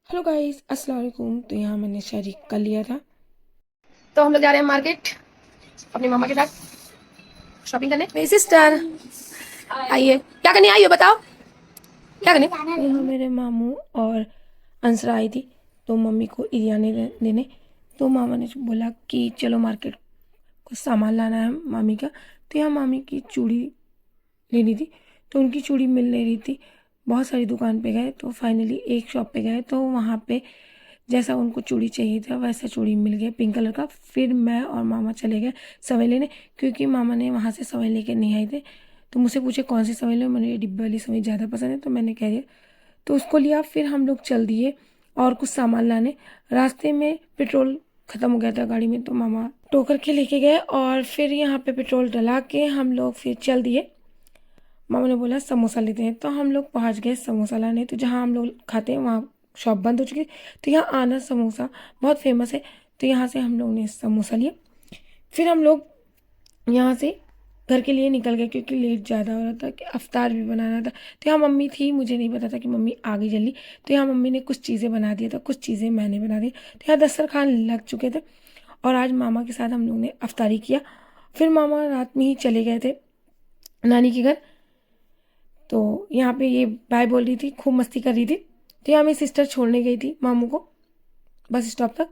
Hello guys, अस्सलाम वालेकुम। तो यहाँ मैंने शहरी कर लिया था। तो हम लोग जा रहे हैं मार्केट अपनी मम्मा के साथ शॉपिंग करने। मेरी सिस्टर आइए, क्या करने आई हो बताओ, क्या करने? तो यहाँ मेरे मामू और अंसरा आई थी, तो मम्मी को इरियानी देने। तो मामा ने बोला कि चलो मार्केट, कुछ सामान लाना है मामी का। तो यहाँ मामी की चूड़ी लेनी थी, तो उनकी चूड़ी मिल नहीं रही थी। बहुत सारी दुकान पे गए, तो फाइनली एक शॉप पे गए, तो वहाँ पे जैसा उनको चूड़ी चाहिए था वैसा चूड़ी मिल गया, पिंक कलर का। फिर मैं और मामा चले गए सवई लेने, क्योंकि मामा ने वहाँ से सवई लेके नहीं आए थे। तो मुझसे पूछे कौन सी सवई लो, मैंने ये डिब्बे वाली सवई ज़्यादा पसंद है, तो मैंने कह दिया। तो उसको लिया, फिर हम लोग चल दिए और कुछ सामान लाने। रास्ते में पेट्रोल ख़त्म हो गया था गाड़ी में, तो मामा टो करके लेके गए और फिर यहाँ पे पेट्रोल डला के हम लोग फिर चल दिए। मामा ने बोला समोसा लेते हैं, तो हम लोग पहुँच गए समोसा लाने। तो जहाँ हम लोग खाते हैं वहाँ शॉप बंद हो चुकी थी। तो यहाँ आनंद समोसा बहुत फेमस है, तो यहाँ से हम लोग ने समोसा लिया। फिर हम लोग यहाँ से घर के लिए निकल गए, क्योंकि लेट ज़्यादा हो रहा था कि अफ्तार भी बनाना था। तो यहाँ मम्मी थी, मुझे नहीं पता था कि मम्मी आ गई जल्दी। तो यहाँ मम्मी ने कुछ चीज़ें बना दिया था, कुछ चीज़ें मैंने बना दी। तो यहाँ दस्तरखान लग चुके थे और आज मामा के साथ हम लोग ने अफ्तारी किया। फिर मामा रात में ही चले गए थे नानी के घर। तो यहाँ पे ये बाय बोल रही थी, खूब मस्ती कर रही थी। तो यहाँ मेरी सिस्टर छोड़ने गई थी मामू को बस स्टॉप तक।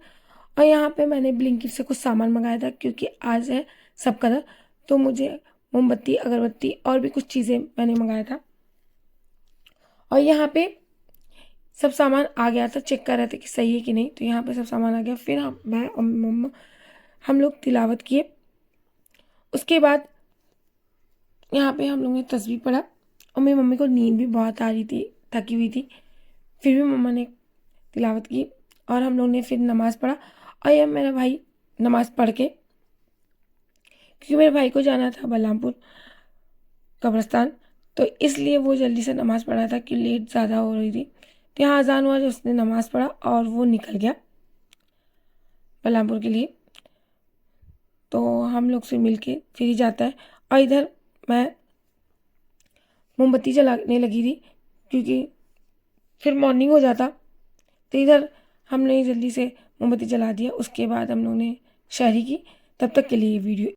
और यहाँ पे मैंने ब्लिंकिट से कुछ सामान मंगाया था, क्योंकि आज है सब कलर। तो मुझे मोमबत्ती, अगरबत्ती और भी कुछ चीज़ें मैंने मंगाया था। और यहाँ पे सब सामान आ गया था, चेक कर रहे थे कि सही है कि नहीं। तो यहाँ पे सब सामान आ गया। फिर मैं और मम्मा हम लोग तिलावत किए। उसके बाद यहाँ पे हम लोग ने तस्बीह पढ़ा, और मेरी मम्मी को नींद भी बहुत आ रही थी, थकी हुई थी। फिर भी मम्मा ने तिलावत की और हम लोग ने फिर नमाज़ पढ़ा। और यह मेरा भाई नमाज़ पढ़ के, क्योंकि मेरे भाई को जाना था बलरामपुर कब्रस्तान, तो इसलिए वो जल्दी से नमाज़ पढ़ा था कि लेट ज़्यादा हो रही थी। तो यहाँ अजान हुआ, जो उसने नमाज़ पढ़ा और वो निकल गया बलरामपुर के लिए। तो हम लोग से मिल के फिर ही जाता है। और इधर मैं मोमबत्ती जलाने लगी थी, क्योंकि फिर मॉर्निंग हो जाता। तो इधर हमने जल्दी से मोमबत्ती जला दिया। उसके बाद हम लोगों ने शायरी की। तब तक के लिए वीडियो